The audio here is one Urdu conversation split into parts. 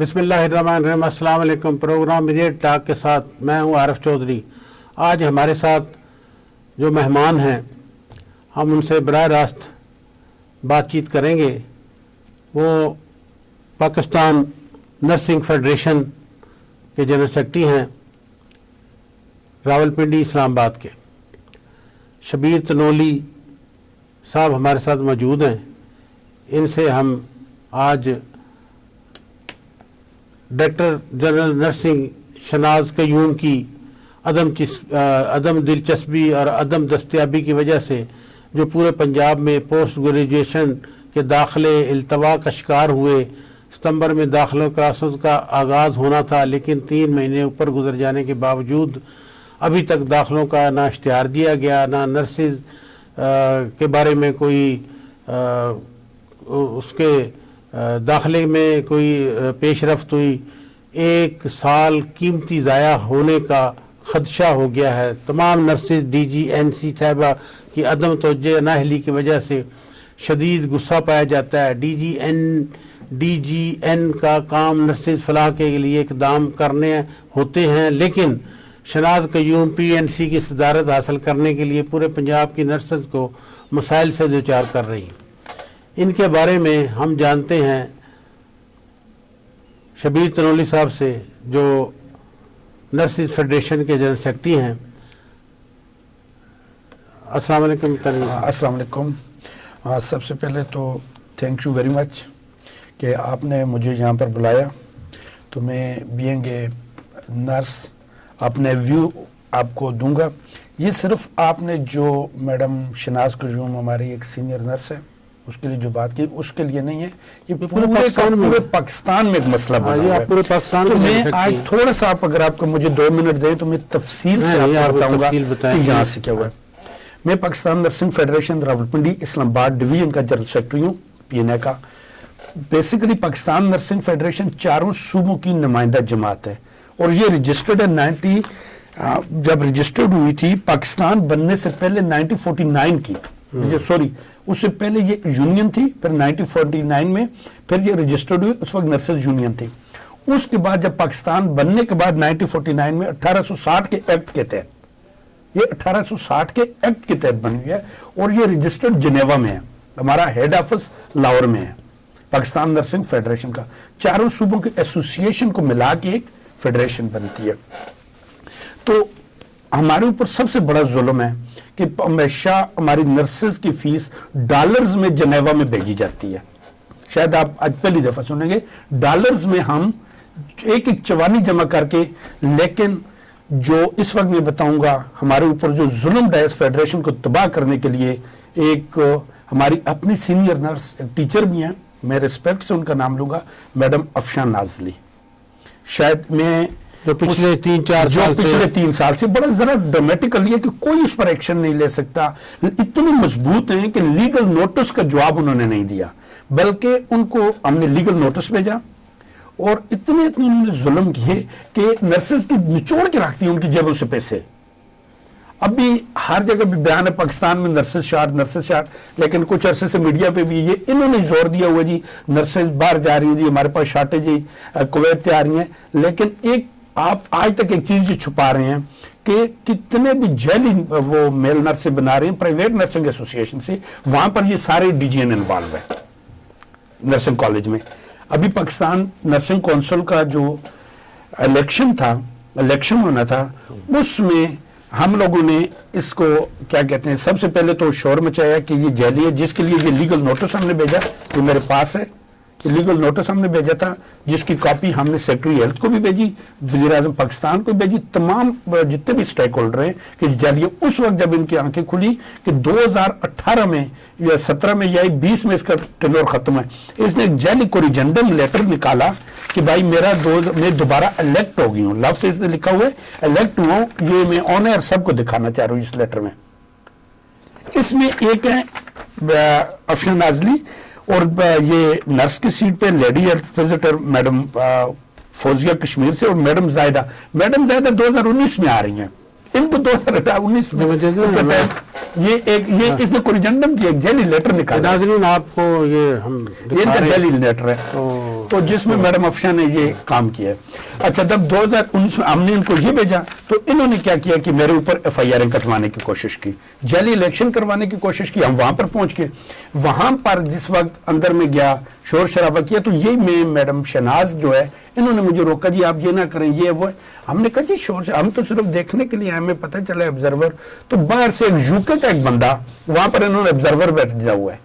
بسم اللہ الرحمن الرحیم۔ السلام علیکم۔ پروگرام میڈیا ٹاک کے ساتھ میں ہوں عارف چودھری۔ آج ہمارے ساتھ جو مہمان ہیں ہم ان سے براہ راست بات چیت کریں گے۔ وہ پاکستان نرسنگ فیڈریشن کے جنرل سیکرٹری ہیں راولپنڈی اسلام آباد کے۔ شبیر تنولی صاحب ہمارے ساتھ موجود ہیں۔ ان سے ہم آج ڈائریکٹر جنرل نرسنگ شناز قیوم کی عدم دلچسپی اور عدم دستیابی کی وجہ سے جو پورے پنجاب میں پوسٹ گریجویشن کے داخلے التوا کا شکار ہوئے، ستمبر میں داخلوں کلاسز کا آغاز ہونا تھا، لیکن 3 مہینے اوپر گزر جانے کے باوجود ابھی تک داخلوں کا نہ اشتہار دیا گیا، نہ نرسز کے بارے میں کوئی اس کے داخلے میں کوئی پیش رفت ہوئی۔ 1 سال قیمتی ضائع ہونے کا خدشہ ہو گیا ہے۔ تمام nurses D G N C صاحبہ کی عدم توجہ نااہلی کی وجہ سے شدید غصہ پایا جاتا ہے۔ ڈی جی این کا کام نرسز فلاح کے لیے اقدام کرنے ہوتے ہیں، لیکن شناز قیوم پی این سی کی صدارت حاصل کرنے کے لیے پورے پنجاب کی نرسز کو مسائل سے دوچار کر رہی ہیں۔ ان کے بارے میں ہم جانتے ہیں شبیر تنولی صاحب سے، جو نرسز فیڈریشن کے جنرل سیکرٹری ہیں۔ السلام علیکم۔ السلام علیکم۔ سب سے پہلے تو تھینک یو ویری مچ کہ آپ نے مجھے یہاں پر بلایا۔ تو میں بینگ اے نرس اپنے ویو آپ کو دوں گا۔ یہ صرف آپ نے جو میڈم شناز قیوم ہماری ایک سینئر نرس ہے اس کے لیے جو بات کی اس کے لیے نہیں ہے، یہ پورے پاکستان میں ایک مسئلہ بنا ہوا ہے۔ پورے پاکستان تو میں آج تھوڑا سا اگر آپ کو مجھے 2 منٹ دیں تو میں تفصیل سے آپ کو بتاؤں گا کہ یہاں سے کیا ہوا ہے۔ میں پاکستان نرسنگ فیڈریشن راولپنڈی اسلام آباد ڈویژن کا جنرل سیکرٹری ہوں، پی این اے کا۔ بیسیکلی پاکستان نرسنگ فیڈریشن 4 صوبوں کی نمائندہ جماعت ہے، اور یہ رجسٹرڈ ہے جب رجسٹرڈ ہوئی تھی پاکستان بننے سے پہلے 1949 کی، سوری اس سے پہلے یہ یونین تھی، پھر 1949 میں پھر یہ رجسٹرڈ ہوئی، اس وقت نرسز یونین تھی۔ اس کے بعد جب پاکستان بننے کے بعد 1949 میں 1860 کے ایکٹ کے تحت، یہ 1860 کے ایکٹ کے تحت بنی ہوئی ہے، اور یہ رجسٹرڈ جنیوا میں ہے، ہمارا ہیڈ آفس لاہور میں ہے پاکستان نرسنگ فیڈریشن کا۔ 4 صوبوں کے ایسوسیشن کو ملا کے ایک فیڈریشن بنتی ہے۔ تو ہمارے اوپر سب سے بڑا ظلم ہے کہ ہمیشہ ہماری نرسز کی فیس ڈالرز میں جنیوا میں بھیجی جاتی ہے۔ شاید آپ آج پہلی دفعہ سنیں گے ڈالرز میں ہم ایک چوانی جمع کر کے، لیکن جو اس وقت میں بتاؤں گا ہمارے اوپر جو ظلم ڈھا اس فیڈریشن کو تباہ کرنے کے لیے، ایک ہماری اپنی سینئر نرس ایک ٹیچر بھی ہیں، میں ریسپیکٹ سے ان کا نام لوں گا، میڈم افشان نازلی۔ شاید میں جو پچھلے 3 سال سے بڑا ذرا ڈرامیٹیکلی ہے کہ کوئی اس پر ایکشن نہیں لے سکتا، اتنی مضبوط ہیں کہ لیگل نوٹس کا جواب انہوں نے نہیں دیا، بلکہ ان کو ہم نے لیگل نوٹس بھیجا، اور اتنے انہوں نے ظلم کیے کہ نرسز کی نچوڑ کے رکھتی ہیں ان کی جیبوں سے پیسے۔ اب بھی ہر جگہ بھی بیان ہے پاکستان میں نرسز شارٹ، لیکن کچھ عرصے سے میڈیا پہ بھی یہ انہوں نے زور دیا ہوا جی نرسز باہر جا رہی ہیں، جی ہمارے پاس شارٹیج جی کویت جا رہی ہیں، لیکن ایک آپ آج تک ایک چیز چھپا رہے ہیں کہ کتنے بھی جیلی وہ میل نرس بنا رہے ہیں پرائیویٹ نرسنگ ایسوسیشن سے، وہاں پر یہ سارے ڈی جی این انوالو ہے نرسنگ کالج میں۔ ابھی پاکستان نرسنگ کونسل کا جو الیکشن ہونا تھا، اس میں ہم لوگوں نے اس کو کیا کہتے ہیں، سب سے پہلے تو شور مچایا کہ یہ جیلی ہے، جس کے لیے یہ لیگل نوٹس ہم نے بھیجا، یہ میرے پاس ہے، لیگل نوٹس ہم نے بھیجا تھا، جس کی کاپی ہم نے سیکرٹری ہیلتھ کو بھی بھیجی، وزیر اعظم پاکستان کو بھیجی، تمام جتنے بھی سٹیک ہولڈر ہیں کہ جیلی۔ اس وقت جب ان کی آنکھیں کھلی کہ 2018 میں یا 17 میں یا 20 میں اس کا ٹینور ختم ہے، اس نے ایک جیلی کوریجنڈم لیٹر نکالا کہ بھائی میں دوبارہ الیکٹ ہو گئی ہوں، لفظ سے اس نے لکھا ہوا ہے الیکٹ ہوا ہوں، یہ میں آن ایئر سب کو دکھانا چاہ رہا ہوں اس لیٹر میں۔ اس میں ایک ہے افشان نازلی، اور یہ نرس کی سیٹ پہ lady health visitor madam Fauzia Kashmir سے، اور میڈم زائدہ 2019 میں آ رہی ہیں، ان کو 2019 میں یہ اس نے کوریجنڈم کی ایک جیلی لیٹر نکالا۔ ناظرین آپ کو یہ جیلی لیٹر ہے، تو جس میں میڈم افشا نے یہ کام کیا ہے. اچھا جب 2019 میں ہم نے ان کو یہ بھیجا تو انہوں نے کیا کیا کہ میرے اوپر FIR کٹوانے کی کوشش کی, جعلی الیکشن کروانے کی کوشش کی. ہم وہاں پر پہنچ کے وہاں پر جس وقت اندر میں گیا شور شرابہ کیا تو یہ میں میڈم شہناز جو ہے انہوں نے مجھے روکا, جی آپ یہ نہ کریں یہ وہ ہے. ہم نے کہا جی شور سے ہم تو صرف دیکھنے کے لیے ہمیں پتہ چلا آبزرور, تو باہر سے ایک UK کا ایک بندہ وہاں پر انہوں نے آبزرور بیٹھا ہوا ہے,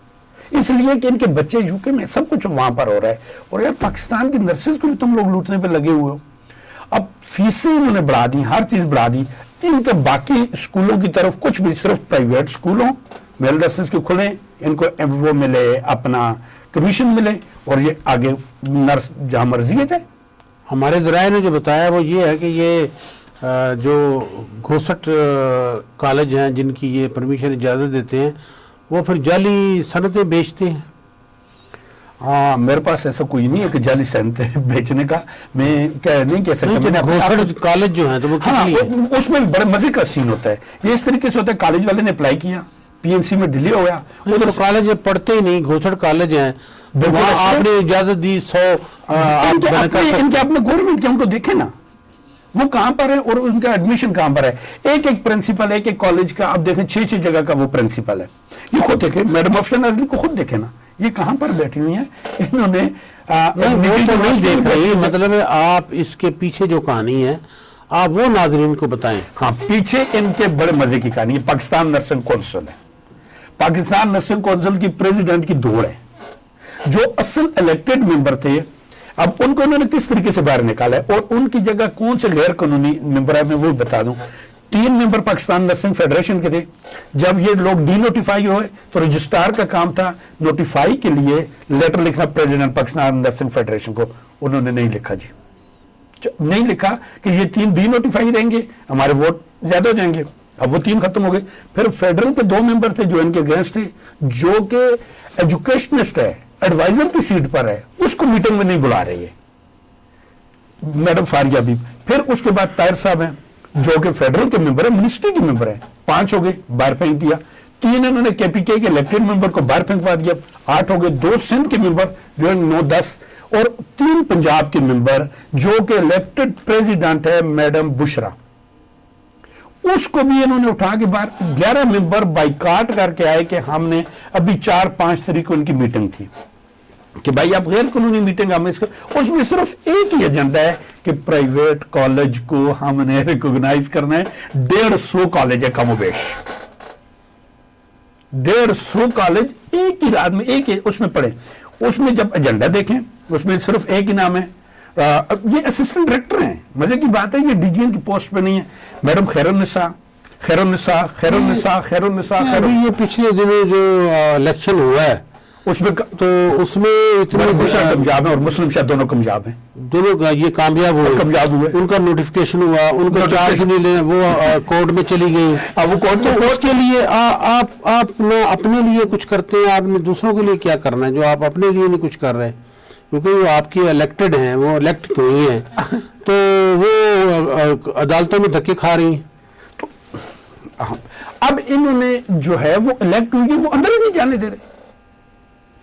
اس لیے کہ ان کے بچے UK میں سب کچھ وہاں پر ہو رہا ہے. اور یار پاکستان کی نرسز کو بھی تم لوگ لوٹنے پہ لگے ہوئے ہو. اب فیسیں انہوں نے بڑھا دی, ہر چیز بڑھا دی. ان کے باقی اسکولوں کی طرف کچھ بھی, صرف پرائیویٹ اسکولوں میل نرسز کے کھلیں, ان کو وہ ملے اپنا کمیشن ملے اور یہ آگے نرس جہاں مرضی ہے جائے. ہمارے ذرائع نے جو بتایا وہ یہ ہے کہ یہ جو گھوسٹ کالج ہیں جن کی یہ پرمیشن اجازت دیتے ہیں وہ پھر جعلی صنعتیں بیچتے ہیں. ہاں میرے پاس ایسا کوئی نہیں ہے کہ جعلی صنعتیں بیچنے کا, میں کیا نہیں کہہ سکتا. گھوسٹ کالج جو ہیں تو وہ ہاں اس میں بڑے مزے کا سین ہوتا ہے. یہ اس طریقے سے ہوتا ہے, کالج والے نے اپلائی کیا, PNC میں ڈیلے ہوا, ادھر کالج پڑھتے ہی نہیں, گھوسٹ کالج ہیں. آپ نے اجازت دی 100 ان کے اپنے گورنمنٹ کے, ان کو دیکھیں نا وہ کہاں پر ہے اور ان کا ایڈمیشن کہاں پر ہے. ایک ایک پرنسپل ہے, ایک کالج کا آپ دیکھیں 6 جگہ کا وہ پرنسپل ہے. یہ خود دیکھیں, میڈم افشا نازلی کو خود دیکھیں نا, یہ کہاں پر بیٹھی ہوئی ہیں. انہوں نے نہیں دیکھ رہی, مطلب ہے آپ اس کے پیچھے جو کہانی ہے آپ وہ ناظرین کو بتائیں. ہاں پیچھے ان کے بڑے مزے کی کہانی ہے. پاکستان نرسنگ کونسل ہے, پاکستان نرسنگ کونسل کی پریزیڈنٹ کی دوڑ ہے. جو اصل الیکٹڈ ممبر تھے اب ان کو انہوں نے کس طریقے سے باہر نکالا ہے, اور ان کی جگہ کون سے غیر قانونی ممبر ہے میں وہ بتا دوں. 3 ممبر پاکستان نرسنگ فیڈریشن کے تھے. جب یہ لوگ ڈی نوٹیفائی ہوئے تو رجسٹرار کا کام تھا نوٹیفائی کے لیے لیٹر لکھنا پریزیڈنٹ پاکستان نرسنگ فیڈریشن کو. انہوں نے نہیں لکھا, جی نہیں لکھا کہ یہ 3 ڈی نوٹیفائی رہیں گے, ہمارے ووٹ زیادہ ہو جائیں گے. اب وہ 3 ختم ہو گئے. پھر فیڈرل کے 2 ممبر تھے جو ان کے اگینسٹ تھے, جو کہ ایجوکیشنسٹ ہے, ایڈوائزر کی سیٹ پر ہے, اس کو میٹنگ میں نہیں بلا رہی ہے میڈم فاریہ بھی. پھر اس کے بعد طاہر صاحب ہیں جو کہ فیڈرل کے ممبر ہیں, منسٹری کے ممبر ہیں, 5 ہو گئے, باہر پھینک دیا. 3 انہوں نے KPK کے الیکٹڈ ممبر کو باہر پھینکوا دیا, 8 ہو گئے. 2 سندھ کے ممبر جو ہے 9-10, اور 3 پنجاب کے ممبر جو کہ الیکٹڈ پریزیڈنٹ ہے میڈم بشرا, اس کو بھی انہوں نے اٹھا کے باہر. 11 ممبر بائیکاٹ کر کے آئے کہ ہم نے ابھی 4-5 تاریخ کو ان کی میٹنگ تھی کہ بھائی آپ غیر قانونی میٹنگ ہم اس میں صرف ایک ہی ایجنڈا ہے کہ پرائیویٹ کالج کو ہم نے ریکوگنائز کرنا ہے. 150 کالج ہے کم و بیش, 150 کالج ایک ہی رات میں ایک ہی اس میں پڑھے. اس میں جب ایجنڈا دیکھیں اس میں صرف ایک ہی نام ہے, یہ اسسٹنٹ ڈائریکٹر ہیں. مزے کی بات ہے یہ DGN کی پوسٹ پہ نہیں ہے. میڈم خیر النساء. یہ پچھلے دنوں جو الیکشن ہوا ہے اس میں تو اس میں کامیاب ہیں اور مسلم شاید دونوں کامیاب ہیں, دونوں کا یہ کامیاب ہوئے. ان کا نوٹیفکیشن ہوا, ان کو چارج نہیں لے, وہ کورٹ میں چلی گئی. اب وہ کورٹ تو اس کے لیے آپ نہ اپنے لیے کچھ کرتے ہیں, آپ نے دوسروں کے لیے کیا کرنا ہے جو آپ اپنے لیے نہیں کچھ کر رہے, کیونکہ وہ آپ کی الیکٹڈ ہیں, وہ الیکٹ ہوئی ہیں, تو وہ عدالتوں میں دھکے کھا رہی ہیں. اب انہوں نے جو ہے وہ الیکٹ ہوئی, وہ اندر ہی نہیں جانے دے رہے.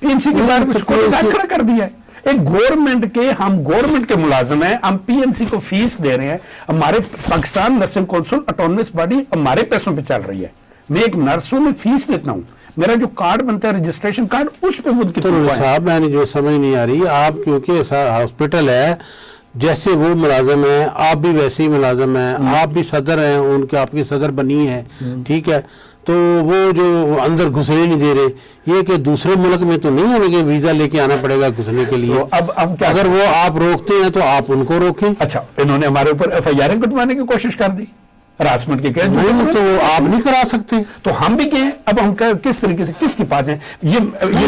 PNC کے بارے میں کھڑا کر دیا ہے. ایک گورنمنٹ کے, ہم گورنمنٹ کے ملازم ہیں, ہم PNC کو فیس دے رہے ہیں, ہمارے Pakistan nursing council autonomous body ہمارے پیسوں پہ چل رہی ہے. میں ایک نرسوں میں فیس دیتا ہوں, میرا جو کارڈ بنتا ہے رجسٹریشن کارڈ, اس پہ وہ صاحب میں نے جو سمجھ نہیں آ رہی, آپ کیونکہ ہاسپٹل ہے جیسے وہ ملازم ہیں آپ بھی ویسے ہی ملازم ہیں, آپ بھی صدر ہیں, ان کے آپ کی صدر بنی ہے, ٹھیک ہے, تو وہ جو اندر گھسنے نہیں دے رہے, یہ کہ دوسرے ملک میں تو نہیں ہونے کے ویزا لے کے آنا پڑے گا گھسنے کے لیے. اب اگر وہ آپ روکتے ہیں تو آپ ان کو روکیں. اچھا انہوں نے ہمارے اوپر FIR کٹوانے کی کوشش کر دی, ہراسمنٹ کے کیس تو آپ نہیں کرا سکتے, تو ہم بھی کہیں. اب ہم کس طریقے سے کس کے پاس ہیں, یہ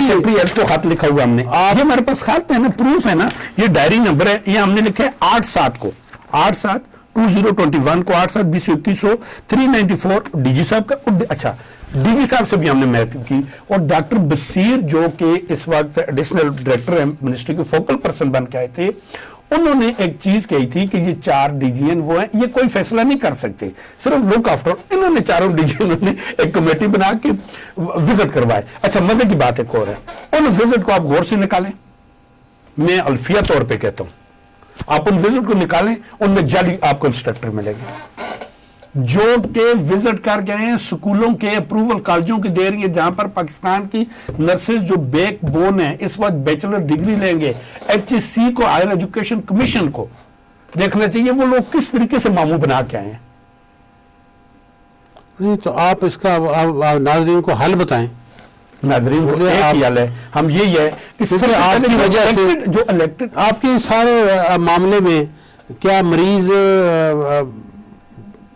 سیکرٹری ہیلتھ کو خط لکھا ہوا ہم نے, یہ ہمارے پاس خط ہے نا, پروف ہے نا, یہ ڈائری نمبر ہے, یہ ہم نے لکھا ہے 8/7 کو, 8/7/2021 کو, 8/7/2021 394 DG صاحب کا. اچھا DG صاحب سے بھی ہم نے محنت کی, اور ڈاکٹر بصیر جو کہ اس وقت ایڈیشنل ڈائریکٹر ہیں منسٹری کے فوکل پرسن بن کے آئے تھے, انہوں نے ایک چیز کہی تھی کہ یہ 4 DGN وہ ہیں, یہ کوئی فیصلہ نہیں کر سکتے, صرف لک آفٹر. انہوں نے 4 DGN نے ایک کمیٹی بنا کے وزٹ کروائے. اچھا مزے کی بات ایک اور ہے, ان وزٹ کو آپ غور سے نکالیں, میں الفیہ طور پہ کہتا ہوں, آپ ان وزٹ کو نکالیں, ان میں جعلی آپ کو انسٹرکٹر ملے گے جو کہ وزٹ کر گئے ہیں سکولوں کے اپروول کالجوں کی دے رہی ہے, جہاں پر پاکستان کی نرسز جو بیک بون ہیں اس وقت بیچلر ڈگری لیں گے. HSC کو, ہائر ایجوکیشن کمیشن کو دیکھنا چاہیے وہ لوگ کس طریقے سے ماموں بنا کے آئے ہیں. نہیں تو آپ اس کا ناظرین کو حل بتائیں. ناظرین کو ایک ہی حل ہے, ہم یہی ہے کہ آپ کی وجہ سے جو الیکٹڈ آپ کے سارے معاملے میں کیا مریض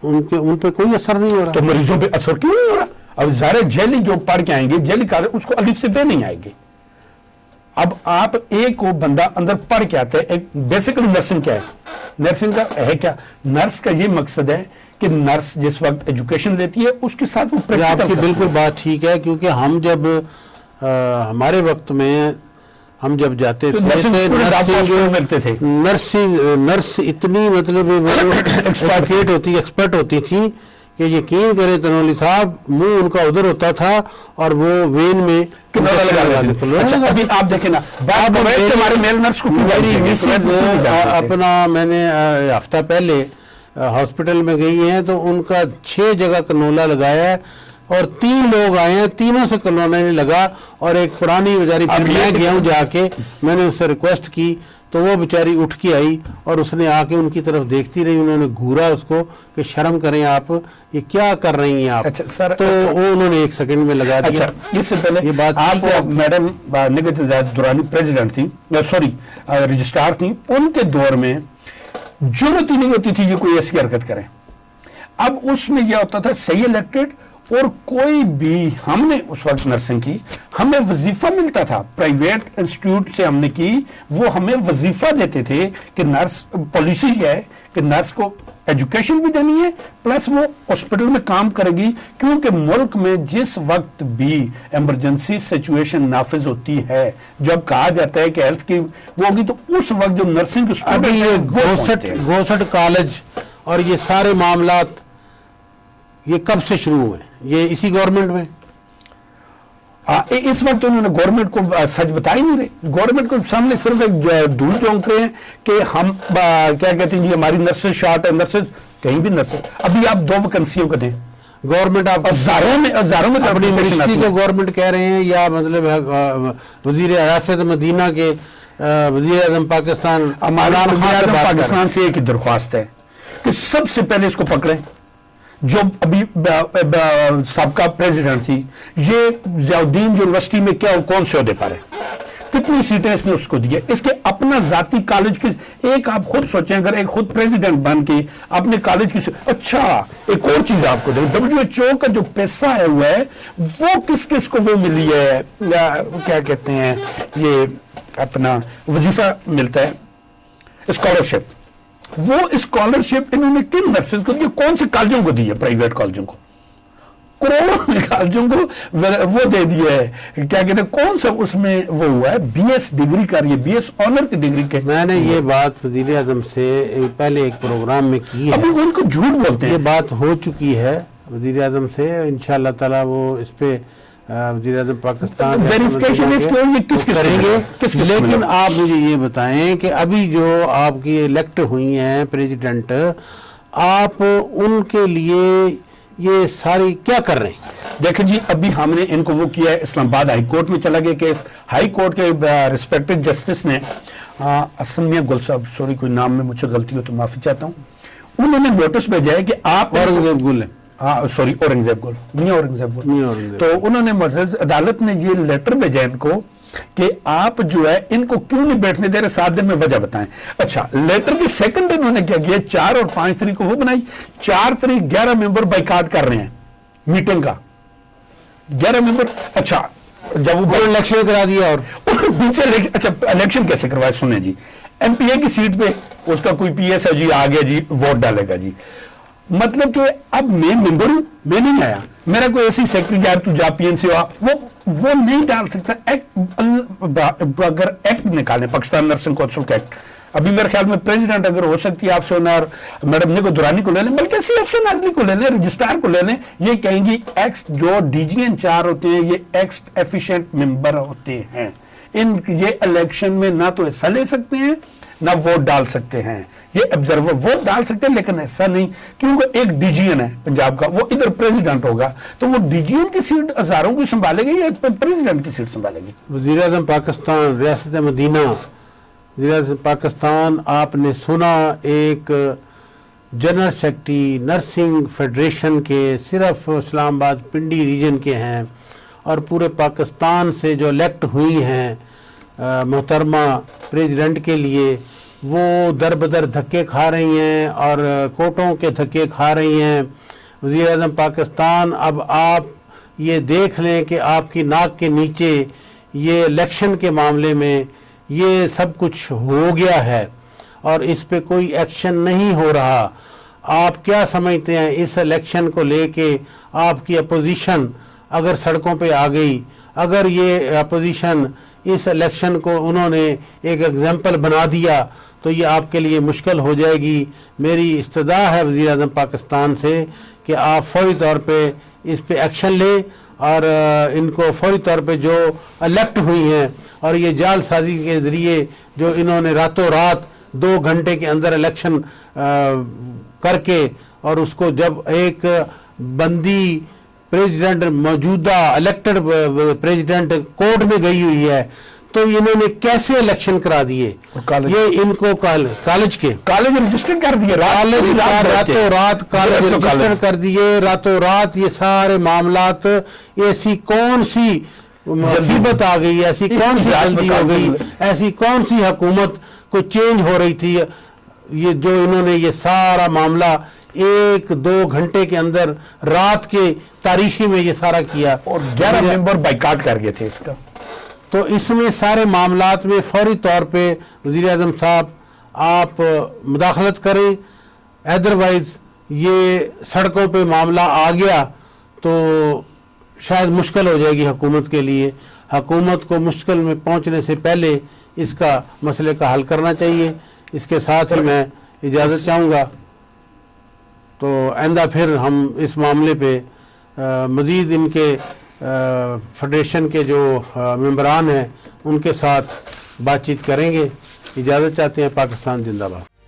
ان پہ کوئی اثر نہیں ہو رہا؟ تو مریضوں پہ اثر کیوں نہیں ہو رہا؟ اب ظاہر جیلی جو پڑھ کے آئیں گے, جیلی کا اس کو الف سے بے نہیں آئے گی. اب آپ ایک کو بندہ اندر پڑھ کے آتے ہیں, ایک بیسیکلی نرسنگ کیا ہے, نرسنگ کا ہے کیا, نرس کا یہ مقصد ہے کہ نرس جس وقت ایجوکیشن لیتی ہے اس کے ساتھ وہ آپ کی بالکل بات ٹھیک ہے, کیونکہ ہم جب ہمارے وقت میں ہم جب جاتے تھے نرس اتنی مطلب ایکسپرٹ ہوتی تھی کہ یقین کریں تنولی صاحب, منہ ان کا ادھر ہوتا تھا اور وہ وین میں ابھی آپ دیکھیں نا اپنا میں نے ہفتہ پہلے ہاسپٹل میں گئی ہیں تو ان کا 6 جگہ کنولا لگایا ہے اور 3 لوگ آئے ہیں, تینوں سے کنولا نہیں لگا. اور ایک پرانی بیچاری میں گیا ہوں جا کے, میں نے اس سے ریکویسٹ کی تو وہ بیچاری اٹھ کے آئی اور اس نے آ کے ان کی طرف دیکھتی رہی, انہوں نے گھورا اس کو کہ شرم کریں آپ, یہ کیا کر رہی ہیں آپ. تو وہ انہوں نے 1 سیکنڈ میں لگا دیا. اس سے پہلے یہ بات آپ میڈم نگہت زید درانی پریزیڈنٹ تھی, سوری رجسٹرار تھی, ان کے دور میں ضرورت ہی نہیں ہوتی تھی یہ کوئی ایسی حرکت کریں. اب اس میں یہ ہوتا تھا صحیح الیکٹڈ, اور کوئی بھی, ہم نے اس وقت نرسنگ کی, ہمیں وظیفہ ملتا تھا پرائیویٹ انسٹیٹیوٹ سے ہم نے کی, وہ ہمیں وظیفہ دیتے تھے کہ نرس, پالیسی ہے کہ نرس کو ایجوکیشن بھی دینی ہے پلس وہ ہاسپٹل میں کام کرے گی, کیونکہ ملک میں جس وقت بھی ایمرجنسی سچویشن نافذ ہوتی ہے, جب کہا جاتا ہے کہ ہیلتھ کی وہ ہوگی, تو اس وقت جو نرسنگ گوسٹ کالج اور یہ سارے معاملات یہ کب سے شروع ہوئے؟ یہ اسی گورنمنٹ میں. اس وقت انہوں نے گورنمنٹ کو سچ بتا ہی نہیں رہے, گورنمنٹ کو سامنے صرف ایک دھول چونک رہے ہیں کہ ہم کیا کہتے ہیں جی ہماری نرسز شارٹ ہے, نرسز کہیں بھی نرسز. ابھی آپ 2 ویکنسیوں کو دیں, گورنمنٹ آپ ہزاروں میں اپنی منسٹری کو گورنمنٹ کہہ رہے ہیں, یا مطلب وزیر ریاست مدینہ کے وزیر اعظم پاکستان پاکستان سے ایک ہی درخواست ہے کہ سب سے پہلے اس کو پکڑیں. جو ابھی سابقہ پریزیڈنٹ تھی, یہ ضیاء الدین یونیورسٹی میں کیا کون سے عہدے پر ہے, کتنی سیٹیں اس نے اس کو دی ہے, اس کے اپنا ذاتی کالج کی ایک آپ خود سوچیں, اگر ایک خود پریزیڈنٹ بن کے اپنے کالج کی اچھا ایک اور چیز آپ کو دیں, WHO کا جو پیسہ ہے ہوا ہے وہ کس کس کو وہ ملی ہے, کیا کہتے ہیں یہ اپنا وظیفہ ملتا ہے اسکالرشپ, وہ اسکالرشپ انہوں نے کن نرسز کو دی, کون سے کالجوں کو دی ہے, پرائیویٹ کالجوں کو, کروڑوں کالجوں کو وہ دے دیا ہے, کیا کہتے ہیں کون سا اس میں وہ ہوا ہے, BS ڈگری کر رہی ہے, BS آنر کی ڈگری کے. میں نے یہ بات وزیر اعظم سے پہلے ایک پروگرام میں کی ہے, ابھی ان کو جھوٹ بولتے ہیں, یہ بات ہو چکی ہے وزیر اعظم سے, انشاءاللہ تعالی وہ اس پہ وزیر اعظم پاکستان کریں گے. لیکن آپ مجھے یہ بتائیں کہ ابھی جو آپ کی الیکٹ ہوئی ہیں پریزیڈنٹ, آپ ان کے لیے یہ ساری کیا کر رہے ہیں؟ دیکھیں جی, ابھی ہم نے ان کو وہ کیا ہے, اسلام آباد ہائی کورٹ میں چلا گیا کیس, ہائی کورٹ کے ریسپیکٹڈ جسٹس نے, اسمیہ گل صاحب, سوری کوئی نام میں مجھ سے غلطی ہو تو معافی چاہتا ہوں, انہوں نے نوٹس بھیجا ہے کہ آپ اورنگزیب گل ہے, سوری اورنگزیب گل, میاں اورنگزیب گل, تو انہوں نے معزز عدالت نے یہ لیٹر بھیجا ان کو کہ آپ جو ہے ان کو کیوں نہیں بیٹھنے دے رہے, 7 دن میں وجہ بتائیں. اچھا, لیٹر کی سیکنڈ انہوں نے کیا کیا, 4 اور 5 تاریخ کو وہ بنائی, 4 تاریخ 11 ممبر بائیکاٹ کر رہے ہیں میٹنگ کا, 11 ممبر. اچھا, جب وہ الیکشن کرا دیا, اور پیچھے اچھا الیکشن کیسے کروائے, سنیں جی, MPA کی سیٹ پہ اس کا کوئی PS ہے جی, آ گیا جی, ووٹ ڈالے گا جی, مطلب کہ اب میں ممبر ہوں, میں نہیں آیا, میرا کوئی ایسی سیکرٹری یار تو جا PNC ہوا, وہ نہیں ڈال سکتا. اگر ایکٹ نکالیں, پاکستان نرسنگ کونسل کا ایکٹ, ابھی میرے خیال میں پریزیڈنٹ اگر ہو سکتی ہے آپ سے اور میڈم نگہت درانی کو لے لیں, بلکہ CF نازلی کو لے لیں, رجسٹرار کو لے لیں, یہ کہیں گی ایکس جو DG انچارج ہوتے ہیں یہ ایکس ایفیشینٹ ممبر ہوتے ہیں, یہ الیکشن میں نہ تو حصہ لے سکتے ہیں نہ ووٹ ڈال سکتے ہیں. یہ آبزرور ووٹ ڈال سکتے ہیں لیکن ایسا نہیں, کیونکہ ایک ڈی جی این ہے پنجاب کا, وہ ادھر پریزیڈنٹ ہوگا, تو وہ ڈی جی این کی سیٹ ہزاروں کی سنبھالے گی یا پریزیڈنٹ کی سیٹ سنبھالے گی؟ وزیر اعظم پاکستان ریاست مدینہ وزیر اعظم پاکستان, آپ نے سنا ایک جنرل سیکرٹری نرسنگ فیڈریشن کے صرف اسلام آباد پنڈی ریجن کے ہیں اور پورے پاکستان سے جو الیکٹ ہوئی ہیں محترمہ پریزیڈنٹ کے لیے, وہ در بدر دھکے کھا رہی ہیں اور کوٹوں کے دھکے کھا رہی ہیں. وزیر اعظم پاکستان, اب آپ یہ دیکھ لیں کہ آپ کی ناک کے نیچے یہ الیکشن کے معاملے میں یہ سب کچھ ہو گیا ہے اور اس پہ کوئی ایکشن نہیں ہو رہا. آپ کیا سمجھتے ہیں اس الیکشن کو لے کے آپ کی اپوزیشن اگر سڑکوں پہ آ گئی, اگر یہ اپوزیشن اس الیکشن کو انہوں نے ایک ایگزامپل بنا دیا تو یہ آپ کے لیے مشکل ہو جائے گی. میری استدعا ہے وزیر اعظم پاکستان سے کہ آپ فوری طور پہ اس پہ ایکشن لیں اور ان کو فوری طور پہ جو الیکٹ ہوئی ہیں اور یہ جال سازی کے ذریعے جو انہوں نے راتوں رات 2 گھنٹے کے اندر الیکشن کر کے, اور اس کو جب ایک بندی پریزیڈنٹ موجودہ الیکٹڈ پریزیڈنٹ کورٹ میں گئی ہوئی ہے تو انہوں نے کیسے الیکشن کرا دیے؟ یہ ان کو کالج رجسٹر کر دیے, راتوں رات کالج رجسٹر کر دیے, راتوں رات یہ سارے معاملات. ایسی کون سی مصیبت آ گئی, ایسی کون سی جلدی ہو گئی, ایسی کون سی حکومت کو چینج ہو رہی تھی, یہ جو انہوں نے یہ سارا معاملہ 1-2 گھنٹے کے اندر رات کے تاریخی میں یہ سارا کیا اور 11 ممبر بائیکاٹ کر گئے تھے اس کا. تو اس میں سارے معاملات میں فوری طور پہ وزیر اعظم صاحب آپ مداخلت کریں, ادروائز یہ سڑکوں پہ معاملہ آ گیا تو شاید مشکل ہو جائے گی حکومت کے لیے. حکومت کو مشکل میں پہنچنے سے پہلے اس کا مسئلے کا حل کرنا چاہیے. اس کے ساتھ ہی میں اجازت چاہوں گا, تو آئندہ پھر ہم اس معاملے پہ مزید ان کے فیڈریشن کے جو ممبران ہیں ان کے ساتھ بات چیت کریں گے. اجازت چاہتے ہیں. پاکستان زندہ باد.